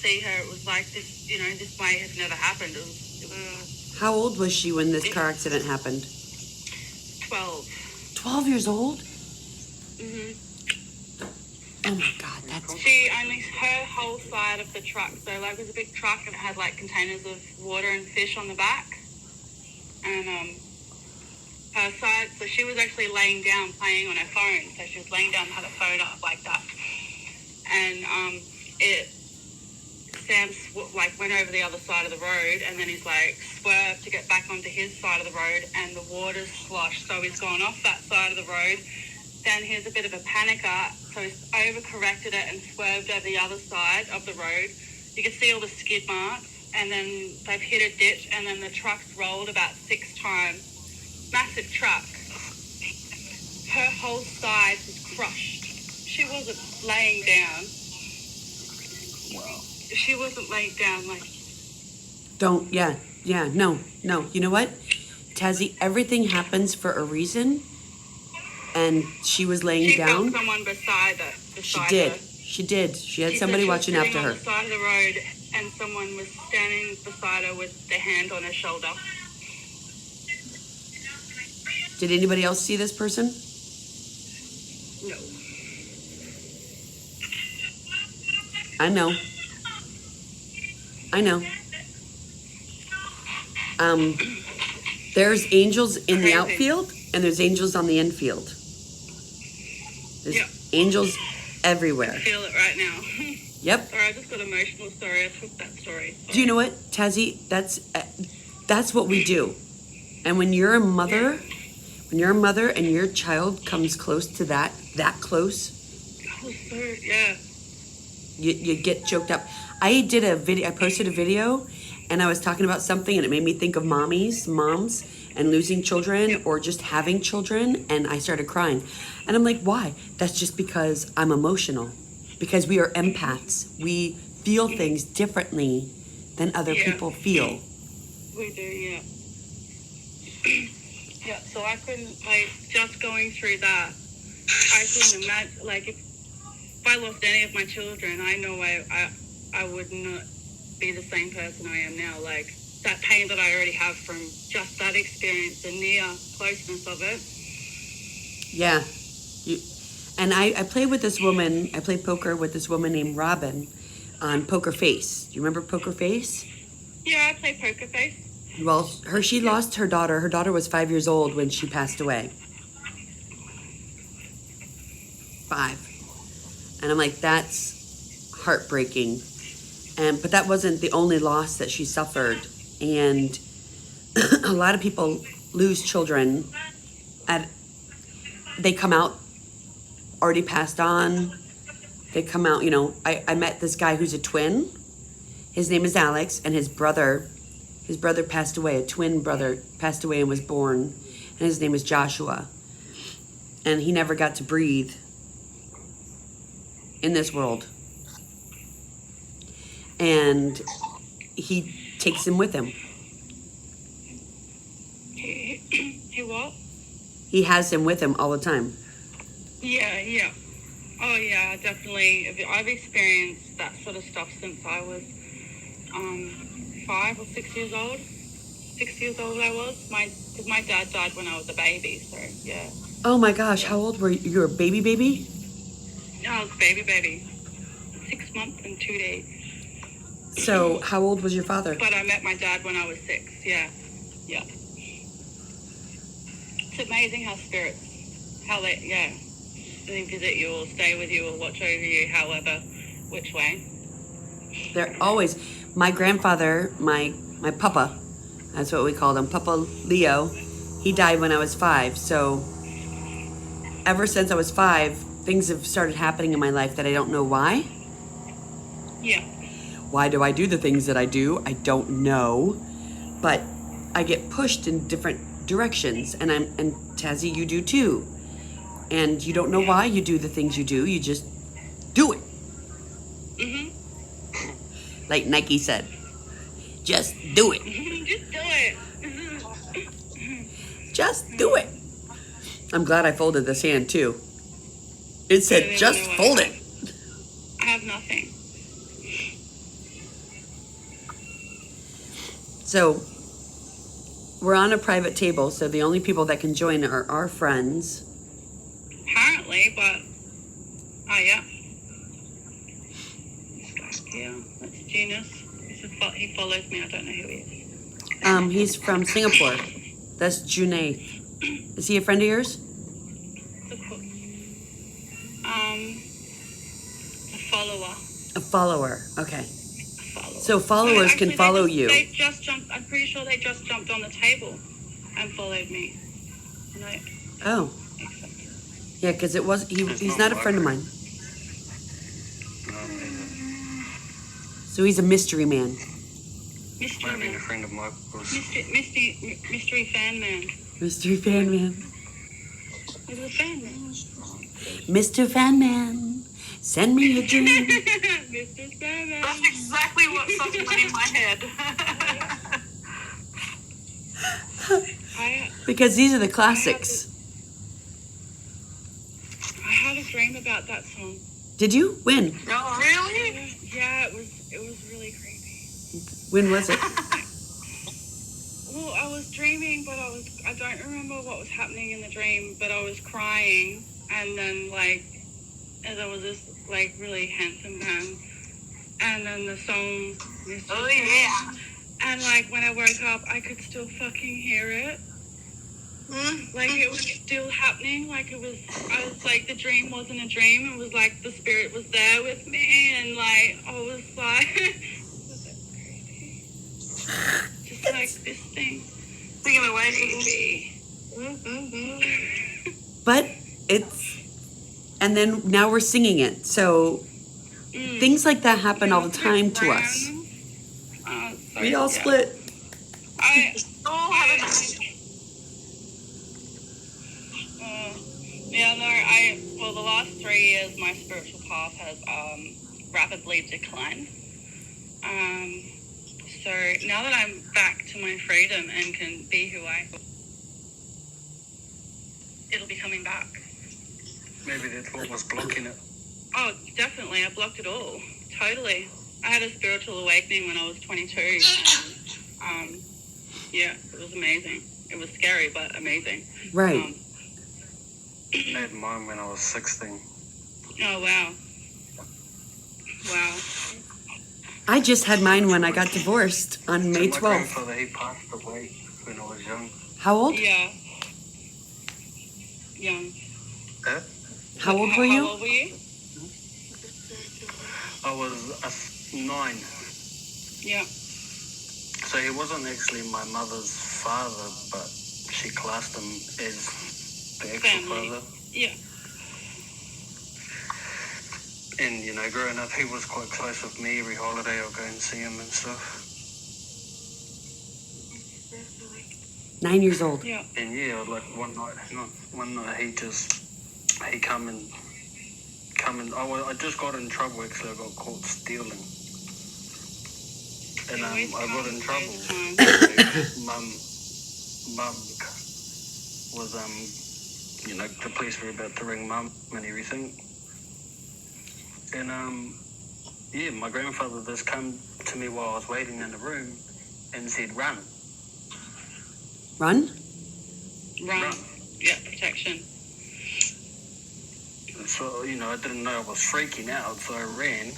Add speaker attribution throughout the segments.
Speaker 1: see her, it was like this, you know, this way has never happened. It was
Speaker 2: How old was she when this car accident happened?
Speaker 1: 12.
Speaker 2: 12 years old?
Speaker 1: Mhm.
Speaker 2: Oh my God, that's...
Speaker 1: She only, her whole side of the truck, so like it was a big truck and it had like containers of water and fish on the back. And her side, so she was actually laying down playing on her phone. So she was laying down and had her phone up like that. And Sam went over the other side of the road, and then he's like swerved to get back onto his side of the road, and the water's sloshed, so he's gone off that side of the road. Then he's a bit of a panicker, so he's overcorrected it and swerved over the other side of the road. You can see all the skid marks, and then they've hit a ditch, and then the truck's rolled about 6 times. Massive truck. Her whole side was crushed. She wasn't laying down.
Speaker 2: Wow.
Speaker 1: She wasn't laying down like...
Speaker 2: No. You know what? Tazzy, everything happens for a reason. And she was laying down.
Speaker 1: She felt someone beside her.
Speaker 2: She did. She had somebody watching after her.
Speaker 1: On the side of the road, and someone was standing beside her with their hand on her shoulder.
Speaker 2: Did anybody else see this person?
Speaker 1: No.
Speaker 2: I know. There's angels in the outfield, and there's angels on the infield. There's angels everywhere.
Speaker 1: I feel it right now.
Speaker 2: Yep.
Speaker 1: Sorry, I just got emotional. Sorry, I took that story. Sorry.
Speaker 2: Do you know what, Tazzy? That's what we do. And when you're a mother, and your child comes close to that close, you get choked up. I did a video. I posted a video, and I was talking about something, and it made me think of moms, and losing children or just having children, and I started crying. And I'm like, why? That's just because I'm emotional. Because we are empaths. We feel things differently than other people feel.
Speaker 1: We do, yeah. Yeah, so I couldn't, just going through that, I couldn't imagine, if I lost any of my children, I know I would not be the same person I am now. That pain that I already have from just that experience, the near closeness of it.
Speaker 2: Yeah. And I played with this woman, I played poker with this woman named Robin on Poker Face. Do you remember Poker Face?
Speaker 1: Yeah, I played Poker Face.
Speaker 2: Well, she lost her daughter. Her daughter was 5 years old when she passed away. 5. And I'm like, that's heartbreaking. But that wasn't the only loss that she suffered. And a lot of people lose children. They come out already passed on. They come out, I met this guy who's a twin. His name is Alex, and his brother passed away. A twin brother passed away and was born, and his name is Joshua. And he never got to breathe in this world. And he takes him with him.
Speaker 1: He what?
Speaker 2: He has him with him all the time.
Speaker 1: Yeah. Oh, yeah, definitely. I've experienced that sort of stuff since I was 5 or 6 years old. 6 years old I was. Because my dad died when I was a baby, so yeah.
Speaker 2: Oh my gosh, how old were you? You were a baby?
Speaker 1: No, I was baby. 6 months and 2 days.
Speaker 2: So, how old was your father?
Speaker 1: But I met my dad when I was 6, yeah. It's amazing how spirits, they visit you or stay with you or watch over you, however, which way.
Speaker 2: They're always, my grandfather, my papa, that's what we called him, Papa Leo, he died when I was 5. So, ever since I was 5, things have started happening in my life that I don't know why.
Speaker 1: Yeah.
Speaker 2: Why do I do the things that I do? I don't know. But I get pushed in different directions. And Tazzy, you do too. And you don't know why you do the things you do. You just do it.
Speaker 1: Mm-hmm.
Speaker 2: Like Nike said, just do it.
Speaker 1: Just do it.
Speaker 2: Just do it. I'm glad I folded this hand too. It said, just fold it.
Speaker 1: I have nothing.
Speaker 2: So we're on a private table, so the only people that can join are our friends.
Speaker 1: Apparently, but oh yeah. Yeah, that's Genius. He follows me. I don't know who he is.
Speaker 2: He's from Singapore. That's Junei. Is he a friend of yours?
Speaker 1: A follower.
Speaker 2: A follower. Okay.
Speaker 1: Follower.
Speaker 2: So followers can follow you.
Speaker 1: They just jumped. I'm pretty sure they just jumped on the table and followed me. And I
Speaker 2: Oh.
Speaker 1: accepted.
Speaker 2: Yeah, because he's not a friend of mine. So he's a mystery man.
Speaker 1: Mystery
Speaker 3: Maybe a
Speaker 1: man.
Speaker 3: friend of Michael's.
Speaker 1: Mystery fan man.
Speaker 2: Mystery fan man.
Speaker 1: He's a fan man.
Speaker 2: Mr. Fan Man, send me your dream.
Speaker 1: Mr. Fan Man.
Speaker 4: That's exactly what something went in my head.
Speaker 2: Because these are the classics.
Speaker 1: I had a dream about that song.
Speaker 2: Did you? When?
Speaker 4: Oh, really?
Speaker 1: Yeah, it was really creepy.
Speaker 2: When was it?
Speaker 1: Well, I was dreaming, but I don't remember what was happening in the dream, but I was crying, and then there was this really handsome man, and then the song.
Speaker 4: Oh, yeah.
Speaker 1: And when I woke up, I could still fucking hear it. It was still happening. I was the dream wasn't a dream. It was the spirit was there with me, and I was was that crazy? Just this thing.
Speaker 4: Thinking away.
Speaker 2: But and then now we're singing it. So things like that happen all the time to us. We all split.
Speaker 1: The last 3 years, my spiritual path has rapidly declined. So now that I'm back to my freedom and can be who I am, it'll be coming back.
Speaker 3: Maybe that's what was blocking it.
Speaker 1: Oh, definitely. I blocked it all. Totally. I had a spiritual awakening when I was 22. And, yeah, it was amazing. It was scary, but amazing.
Speaker 2: Right.
Speaker 3: I had mine when I was 16.
Speaker 1: Oh, wow. Wow.
Speaker 2: I just had mine when I got divorced on May 12th.
Speaker 3: My grandfather, he passed away when I was young.
Speaker 2: How old?
Speaker 1: Yeah. Young.
Speaker 3: Huh?
Speaker 2: How old were you?
Speaker 1: How old were you?
Speaker 3: I was 9.
Speaker 1: Yeah.
Speaker 3: So he wasn't actually my mother's father, but she classed him as the actual
Speaker 1: Family.
Speaker 3: father.
Speaker 1: Yeah.
Speaker 3: And, growing up, he was quite close with me. Every holiday, I'll go and see him and stuff.
Speaker 2: 9 years old.
Speaker 1: Yeah.
Speaker 3: And yeah, one night he come and I just got in trouble. Actually, I got caught stealing, and I got in trouble. Mum was the police were about to ring Mum and everything, and yeah, my grandfather just come to me while I was waiting in the room and said, "Run."
Speaker 2: Run?
Speaker 1: Run. Yeah, protection.
Speaker 3: So, I didn't know I was freaking out, so I ran.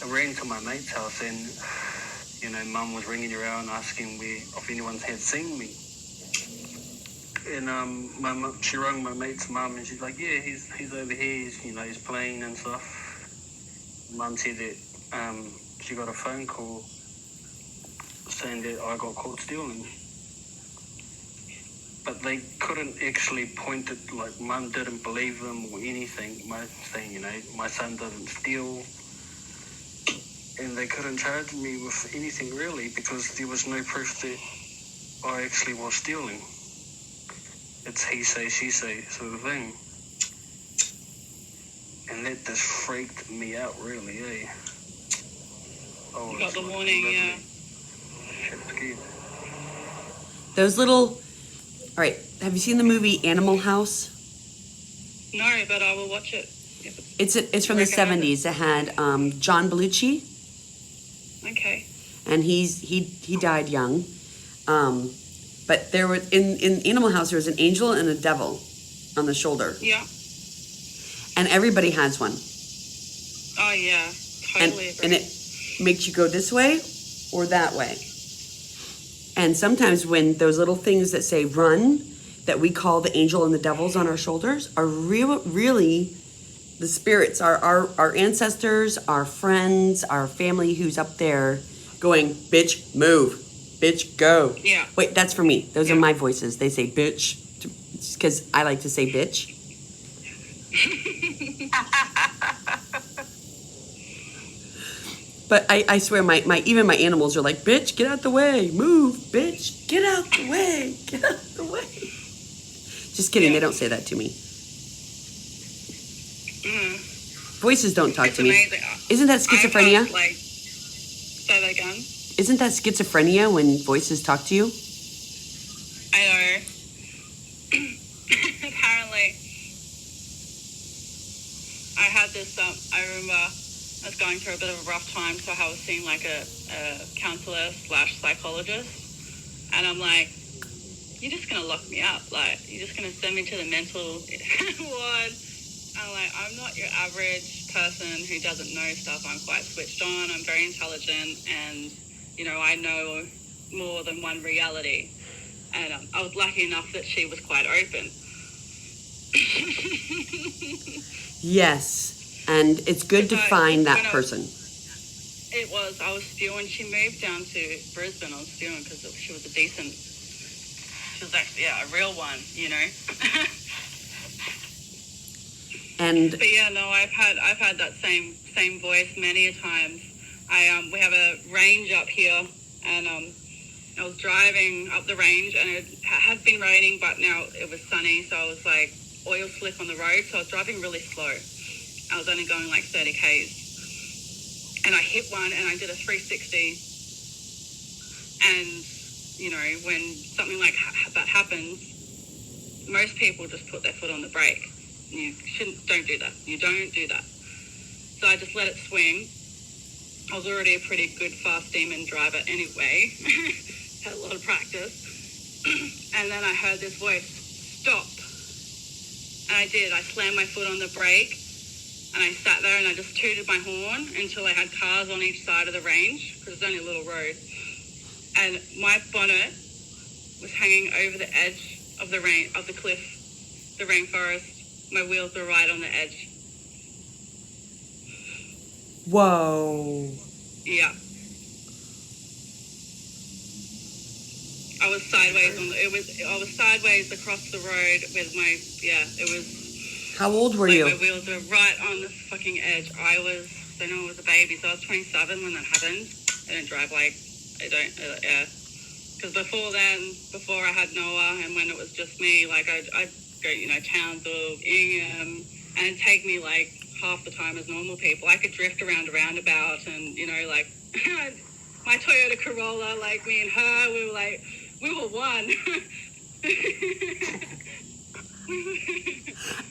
Speaker 3: I ran to my mate's house and, Mum was ringing around asking me if anyone had seen me. And she rang my mate's mum and she's like, yeah, he's over here, he's playing and stuff. Mum said that she got a phone call saying that I got caught stealing. But they couldn't actually point it, Mum didn't believe them or anything. My son doesn't steal. And they couldn't charge me with anything really because there was no proof that I actually was stealing. It's he say, she say sort of thing. And that just freaked me out really, eh?
Speaker 1: You got the warning, yeah.
Speaker 3: Shit scared.
Speaker 2: Those little... All right, have you seen the movie Animal House?
Speaker 1: No, but I will watch it.
Speaker 2: It's from the 70s. It had John Belushi.
Speaker 1: Okay.
Speaker 2: and he died young. But there was in Animal House there was an angel and a devil on the shoulder,
Speaker 1: Yeah.
Speaker 2: and everybody has one.
Speaker 1: Oh yeah. Totally agree.
Speaker 2: And it makes you go this way or that way. And sometimes when those little things that say run, that we call the angel and the devils on our shoulders, are really the spirits, our ancestors, our friends, our family who's up there going, bitch, move, bitch, go.
Speaker 1: Yeah.
Speaker 2: Wait, that's for me. Those are my voices. They say bitch, because I like to say bitch. But I swear, even my animals are like, bitch, get out the way, move, bitch, get out the way, get out the way. Just kidding, they don't say that to me. Voices don't talk
Speaker 1: It's
Speaker 2: to me.
Speaker 1: amazing.
Speaker 2: Isn't that schizophrenia?
Speaker 1: Say that again.
Speaker 2: Isn't that schizophrenia when voices talk to you?
Speaker 1: I know. Apparently, I had this. I remember I was going through a bit of a rough time, so I was seeing like a counselor/psychologist, and I'm like, "You're just gonna lock me up? Like, you're just gonna send me to the mental ward?" I'm like, "I'm not your average person who doesn't know stuff. I'm quite switched on. I'm very intelligent, and I know more than one reality." And I was lucky enough that she was quite open.
Speaker 2: Yes, and it's good to find that person.
Speaker 1: I was spewing. She moved down to Brisbane. I was spewing because she was she was actually, a real one,
Speaker 2: And
Speaker 1: But yeah, no, I've had that same voice many a times. We have a range up here, and I was driving up the range, and it had been raining, but now it was sunny, so I was like oil slick on the road, so I was driving really slow. I was only going like 30 Ks, and I hit one, and I did a 360, and when something like that happens, most people just put their foot on the brake. Don't do that. You don't do that. So I just let it swing. I was already a pretty good fast demon driver anyway. Had a lot of practice. And then I heard this voice, stop. And I did. I slammed my foot on the brake, and I sat there and I just tooted my horn until I had cars on each side of the range, because it's only a little road. And my bonnet was hanging over the edge of the cliff, the rainforest. My wheels were right on the edge.
Speaker 2: whoa.
Speaker 1: Yeah. I was sideways I was sideways across the road with it was.
Speaker 2: How old were
Speaker 1: like
Speaker 2: you?
Speaker 1: My wheels were right on the fucking edge. I was a baby, so I was 27 when that happened. I didn't drive because before I had Noah, and when it was just me, like I'd go, Townsville, Ingham, and it'd take me like half the time as normal people. I could drift around a roundabout, and my Toyota Corolla, like me and her, we were one.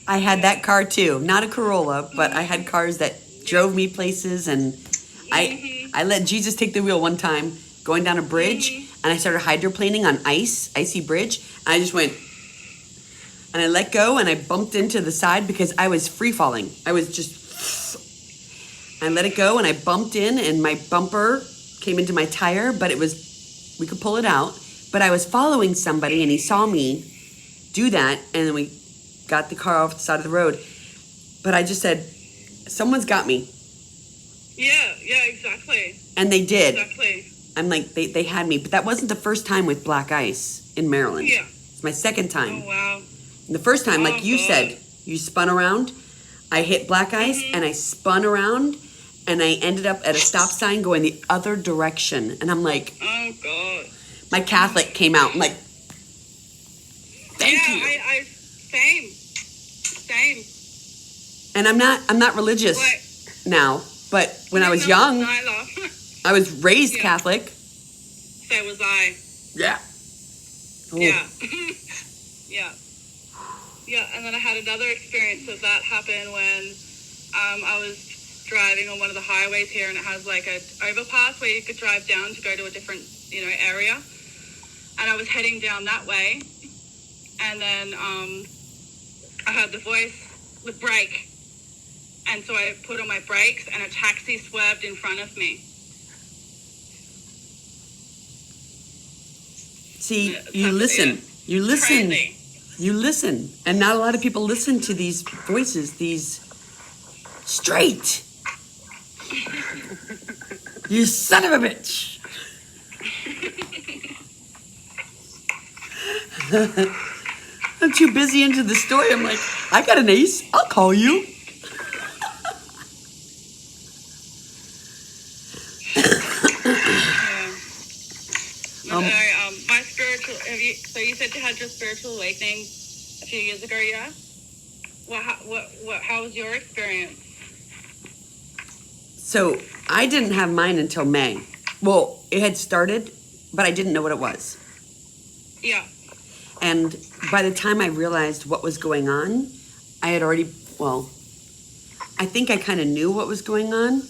Speaker 2: I had that car too. Not a Corolla, but I had cars that drove me places, and I let Jesus take the wheel one time going down a bridge, and I started hydroplaning on icy bridge, and I just went, and I let go, and I bumped into the side because I was free falling. I was just, I let it go, and I bumped in, and my bumper came into my tire, but we could pull it out, but I was following somebody, and he saw me do that, and then we got the car off the side of the road. But I just said, someone's got me.
Speaker 1: Yeah, exactly.
Speaker 2: And they did.
Speaker 1: Exactly.
Speaker 2: I'm like, they had me. But that wasn't the first time with black ice in Maryland.
Speaker 1: Yeah.
Speaker 2: It's my second time.
Speaker 1: Oh, wow.
Speaker 2: And the first time, like you
Speaker 1: God.
Speaker 2: said, you spun around. I hit black ice, and I spun around, and I ended up at a stop sign going the other direction. And I'm like,
Speaker 1: oh, God.
Speaker 2: My Catholic came out. I'm like, thank you.
Speaker 1: I same.
Speaker 2: And I'm not religious now, but when I was young, I was raised Catholic.
Speaker 1: So was I.
Speaker 2: Yeah. Ooh.
Speaker 1: Yeah. Yeah, and then I had another experience of that happen when I was driving on one of the highways here, and it has like a overpass where you could drive down to go to a different, area. And I was heading down that way, and then I heard the voice, the brake. And so I put on my brakes, and a taxi swerved in front of me.
Speaker 2: See,
Speaker 1: Yeah,
Speaker 2: you listen. You listen.
Speaker 1: Crazy.
Speaker 2: You listen. And not a lot of people listen to these voices, these straight. You son of a bitch. I'm too busy into the story. I'm like, I got an ace. I'll call you.
Speaker 1: My spiritual. So you said you had your spiritual awakening a few years ago, yeah? How was your experience?
Speaker 2: So I didn't have mine until May. Well, it had started, but I didn't know what it was.
Speaker 1: Yeah.
Speaker 2: And by the time I realized what was going on, I had already, I think I kind of knew what was going on.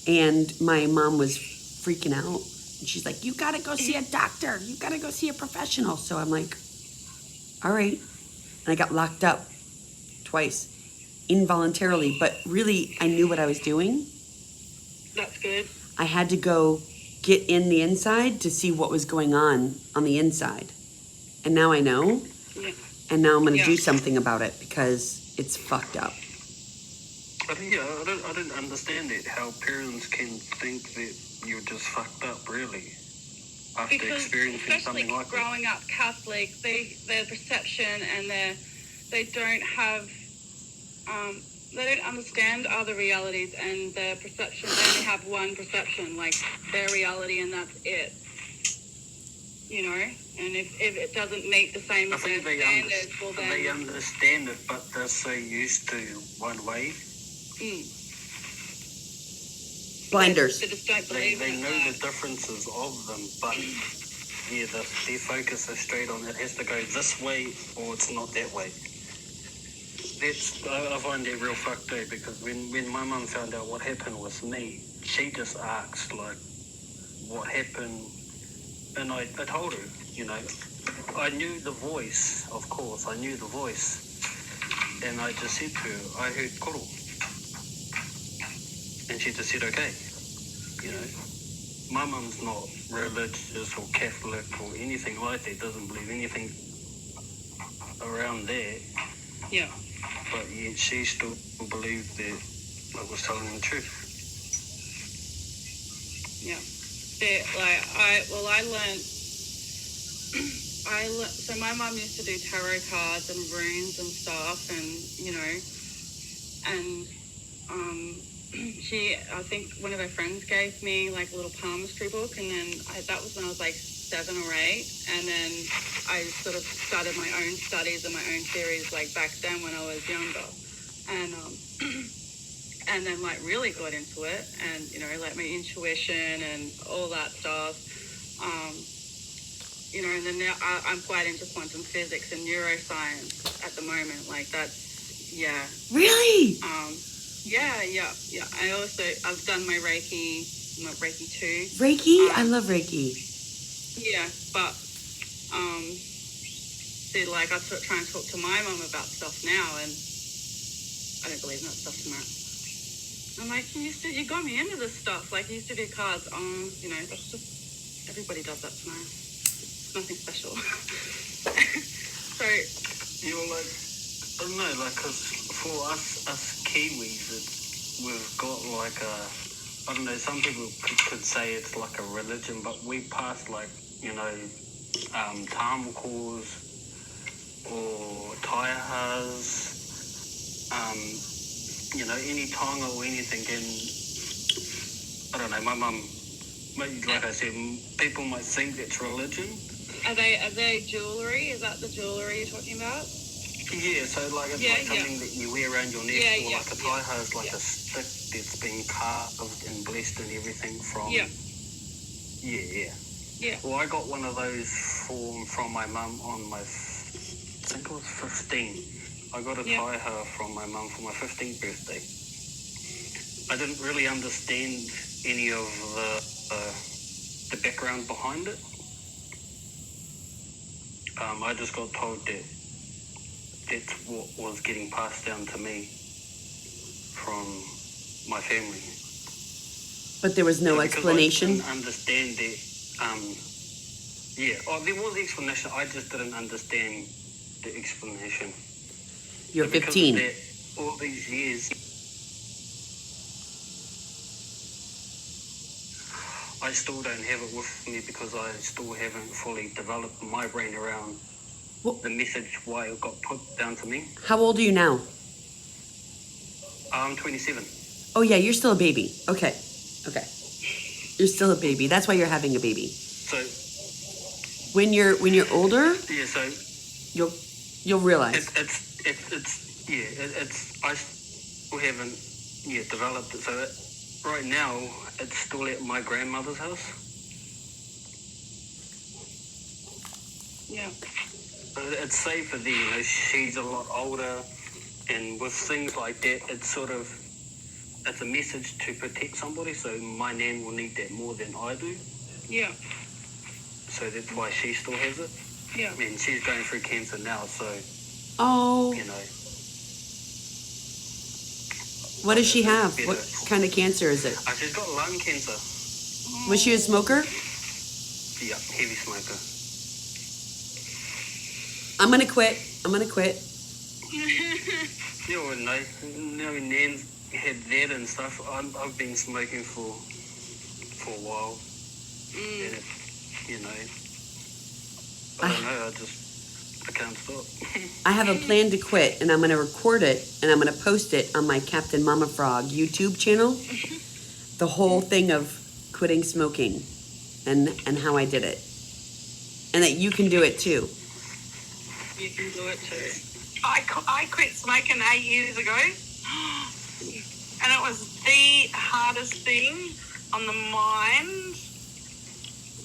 Speaker 2: And my mom was freaking out. And she's like, you got to go see a doctor. You got to go see a professional. So I'm like, all right. And I got locked up twice, involuntarily. But really, I knew what I was doing.
Speaker 1: That's good.
Speaker 2: I had to go get in the inside to see what was going on the inside. And now I know.
Speaker 1: Yeah.
Speaker 2: And now I'm going to do something about it because it's fucked up.
Speaker 3: But I don't understand it, how parents can think that you're just fucked up, really, after experiencing something like that.
Speaker 1: Growing up Catholic, their perception and they don't have, they don't understand other realities, and their perception, they only have one perception, like their reality, and that's it. And if it doesn't meet the same as their standards, well then...
Speaker 3: They understand it, but they're so used to one way.
Speaker 2: Blinders.
Speaker 1: They just don't believe
Speaker 3: They know the differences of them, but their focus is straight on it has to go this way or it's not that way. I find that real fucked too, because when my mum found out what happened with me, she just asked like what happened, and I told her, I knew the voice, of course, I knew the voice, and I just said to her, I heard koro. And she just said, okay. My mum's not religious or Catholic or anything like that, doesn't believe anything around there.
Speaker 1: Yeah.
Speaker 3: But yet she still believed that I was telling the truth.
Speaker 1: Yeah. I learned, so my mum used to do tarot cards and runes and stuff, and I think one of her friends gave me like a little palmistry book, and then that was when I was like 7 or 8, and then I sort of started my own studies and my own theories like back then when I was younger, and then like really got into it, and like my intuition and all that stuff, and then now I'm quite into quantum physics and neuroscience at the moment. Like that's
Speaker 2: Really?
Speaker 1: Yeah. I've done my Reiki 2.
Speaker 2: Reiki? I love Reiki.
Speaker 1: Yeah, but see, like I try and talk to my mum about stuff now, and I don't believe in that stuff tomorrow. I'm like, you got me into this stuff. Like you used to do cards. That's just everybody does that tomorrow. It's nothing special. So
Speaker 3: You're like, I don't know, like, cause for us Kiwis, we've got like I don't know, some people could say it's like a religion, but we pass like, tāmakos or taihas, any taonga or anything, and I don't know, my mum, like I said, people might think that's religion.
Speaker 1: Are they jewellery? Is that the jewellery you're talking about?
Speaker 3: Yeah, so like it's like something that you wear around your neck, or like a taiha is like a stick that's been carved and blessed and everything from. Yeah. Well, I got one of those from my mum on my, I think it was 15. I got a taiha from my mum for my 15th birthday. I didn't really understand any of the background behind it. I just got told that that's what was getting passed down to me from my family.
Speaker 2: But there was no explanation?
Speaker 3: I didn't understand that. There was explanation. I just didn't understand the explanation.
Speaker 2: You're
Speaker 3: Because
Speaker 2: 15.
Speaker 3: of that, all these years, I still don't have it with me because I still haven't fully developed my brain around the message why it got put down to me.
Speaker 2: How old are you now?
Speaker 3: I'm 27.
Speaker 2: Oh yeah, you're still a baby. Okay. You're still a baby. That's why you're having a baby.
Speaker 3: So
Speaker 2: When you're older,
Speaker 3: yeah, so
Speaker 2: you'll realize.
Speaker 3: I still haven't developed it. So right now it's still at my grandmother's house.
Speaker 1: Yeah.
Speaker 3: But it's safer there. You know, she's a lot older, and with things like that, it's a message to protect somebody. So my nan will need that more than I do.
Speaker 1: Yeah.
Speaker 3: So that's why she still has it.
Speaker 1: Yeah.
Speaker 3: And she's going through cancer now, so
Speaker 2: Oh,
Speaker 3: you know.
Speaker 2: what does she have?
Speaker 3: Better.
Speaker 2: What kind of cancer is it?
Speaker 3: She's got lung cancer.
Speaker 2: Was she a smoker?
Speaker 3: Yeah, heavy smoker.
Speaker 2: I'm gonna quit.
Speaker 3: Yeah, well, no, Nan's had that and stuff. I've been smoking for a while, and you know, I don't know. I can't stop.
Speaker 2: I have a plan to quit, and I'm gonna record it, and I'm gonna post it on my Captain Mama Frog YouTube channel. The whole thing of quitting smoking, and how I did it, and that you can do it too.
Speaker 1: You can do it too.
Speaker 4: I quit smoking 8 years ago, and it was the hardest thing on the mind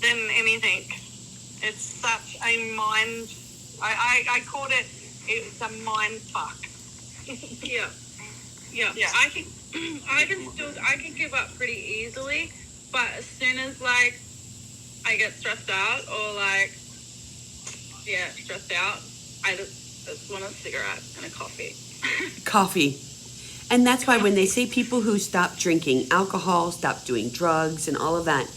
Speaker 4: than anything. It's such a mind. I called it. It's a mind fuck.
Speaker 1: Yeah. I can give up pretty easily, but as soon as like I get stressed out or stressed out, I just want a cigarette and a coffee.
Speaker 2: Coffee. And that's why when they say people who stop drinking alcohol, stop doing drugs and all of that,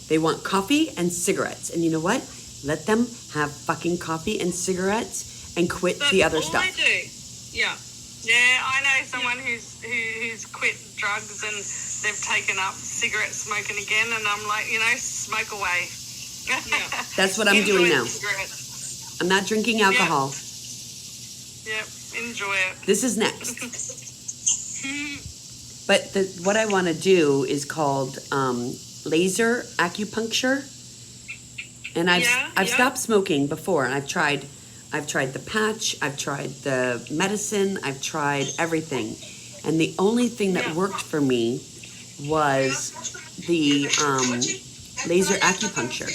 Speaker 2: they want coffee and cigarettes. And you know what? Let them have fucking coffee and cigarettes and quit
Speaker 1: That's
Speaker 2: the other
Speaker 1: all
Speaker 2: stuff.
Speaker 1: I do. Yeah.
Speaker 4: Yeah, I know someone who's quit drugs and they've taken up cigarette smoking again, and I'm like, smoke away.
Speaker 1: Yeah.
Speaker 2: That's what I'm doing
Speaker 4: Enjoy
Speaker 2: now.
Speaker 4: the cigarettes.
Speaker 2: I'm not drinking alcohol.
Speaker 4: Yep, enjoy it.
Speaker 2: This is next. But what I want to do is called laser acupuncture. And I've stopped smoking before, and I've tried the patch, I've tried the medicine, I've tried everything. And the only thing that worked for me was the laser acupuncture.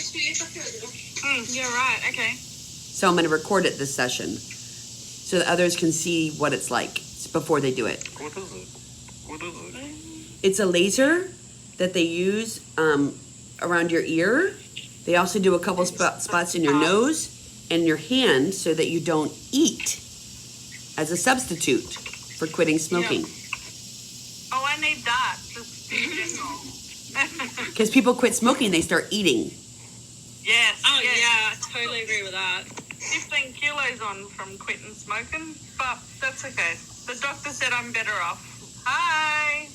Speaker 1: You're right. Okay.
Speaker 2: So I'm going to record it this session so that others can see what it's like before they do it.
Speaker 3: What is it?
Speaker 2: It's a laser that they use around your ear. They also do a couple spots in your nose and your hand so that you don't eat as a substitute for quitting smoking.
Speaker 4: Oh, I need that. Just in general.
Speaker 2: Because people quit smoking, they start eating.
Speaker 4: Yes.
Speaker 1: Oh
Speaker 4: yes.
Speaker 1: yeah, I totally agree with that.
Speaker 4: 15 kilos on from quitting smoking, but that's okay. The doctor said I'm better off. Hi.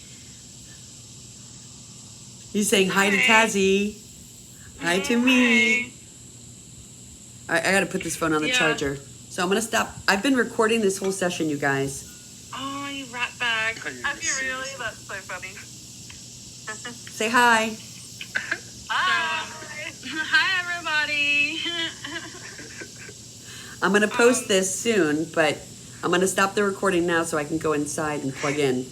Speaker 2: He's saying hi to Tazzy. Hi to me. All right, I got to put this phone on the charger. So I'm going to stop. I've been recording this whole session, you guys.
Speaker 4: Oh, you rat bag. Have you really? That's so funny.
Speaker 2: Say hi.
Speaker 4: Hi.
Speaker 1: Hi everybody.
Speaker 2: I'm going to post this soon, but I'm going to stop the recording now so I can go inside and plug in.